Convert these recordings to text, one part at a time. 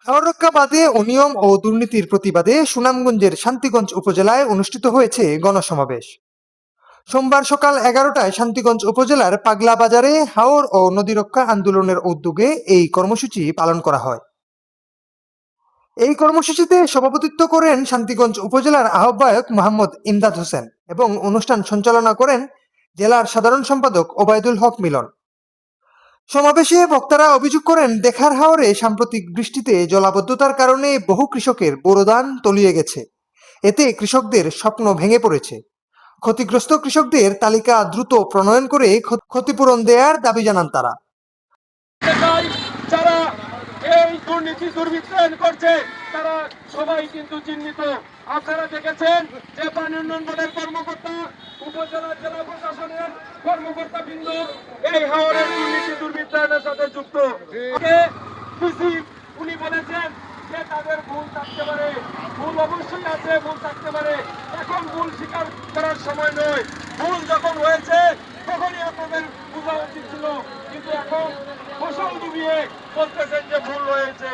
হাওররক্ষা বাঁধে অনিয়ম ও দুর্নীতির প্রতিবাদে সুনামগঞ্জের শান্তিগঞ্জ উপজেলায় অনুষ্ঠিত হয়েছে গণসমাবেশ। সোমবার সকাল 11টায় শান্তিগঞ্জ উপজেলার পাগলা বাজারে হাওর ও নদী রক্ষা আন্দোলনের উদ্যোগে এই কর্মসূচি পালন করা হয়। এই কর্মসূচিতে সভাপতিত্ব করেন শান্তিগঞ্জ উপজেলার আহ্বায়ক মোহাম্মদ ইমদাদ হোসেন এবং অনুষ্ঠান সঞ্চালনা করেন জেলার সাধারণ সম্পাদক ওবায়দুল হক মিলন। সমাবেশে বক্তারা অভিযোগ করেন, দেখার হাওরে সাম্প্রতিক বৃষ্টিতে জলাবদ্ধতার কারণে বহু কৃষকের বোরো ধান তলিয়ে গেছে। এতে কৃষকদের স্বপ্ন ভেঙে পড়েছে। ক্ষতিগ্রস্ত কৃষকদের তালিকা দ্রুত প্রণয়ন করে ক্ষতিপূরণ দেওয়ার দাবি জানান তারা। যারা এই দুর্নীতি দুর্বৃত্তায়ন করছে তারা সবাই কিন্তু চিহ্নিত। আপনারা দেখেছেন যে পানি উন্নয়ন বোর্ডের কর্মকর্তা, উপজেলা জেলা প্রশাসনের কর্মকর্তা বৃন্দ এই হাওরের দুর্নীতি দুর্বৃত্তায়নের সাথে যুক্ত। উনি বলেছেন যে তাদের ভুল থাকতে পারে, ভুল অবশ্যই আছে, ভুল থাকতে পারে। এখন ভুল স্বীকার করার সময় নয়। ভুল যখন হয়েছে তখনই আপনাদের বোঝা উচিত ছিল, কিন্তু এখন ফসল ডুবিয়ে বলতেছেন যে ভুল হয়েছে।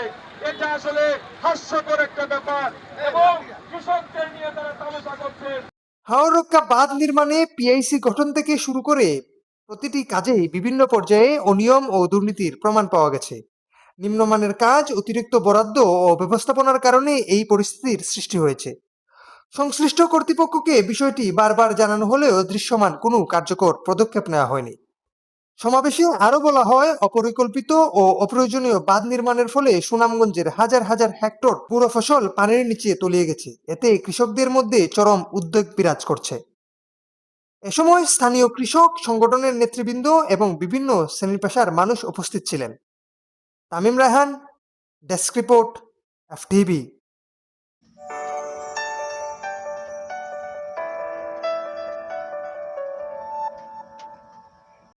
এটা আসলে হাস্যকর একটা ব্যাপার এবং কৃষকদের নিয়ে তারা তামাশা করছেন। হাওররক্ষা বাঁধ নির্মাণে পিআইসি গঠন থেকে শুরু করে প্রতিটি কাজেই বিভিন্ন পর্যায়ে অনিয়ম ও দুর্নীতির প্রমাণ পাওয়া গেছে। নিম্নমানের কাজ, অতিরিক্ত বরাদ্দ ও ব্যবস্থাপনার কারণে এই পরিস্থিতির সৃষ্টি হয়েছে। সংশ্লিষ্ট কর্তৃপক্ষকে বিষয়টি বারবার জানানো হলেও দৃশ্যমান কোনো কার্যকর পদক্ষেপ নেওয়া হয়নি। সমাবেশে আরো বলা হয়, অপরিকল্পিত ও অপ্রয়োজনীয় বাঁধ নির্মাণের ফলে সুনামগঞ্জের হাজার হাজার হেক্টর পুরো ফসল পানির নিচে তলিয়ে গেছে। এতে কৃষকদের মধ্যে চরম উদ্বেগ বিরাজ করছে। এ সময় স্থানীয় কৃষক সংগঠনের নেতৃবৃন্দ এবং বিভিন্ন শ্রেণী পেশার মানুষ উপস্থিত ছিলেন। Tamim Raihan, desk report, FTV.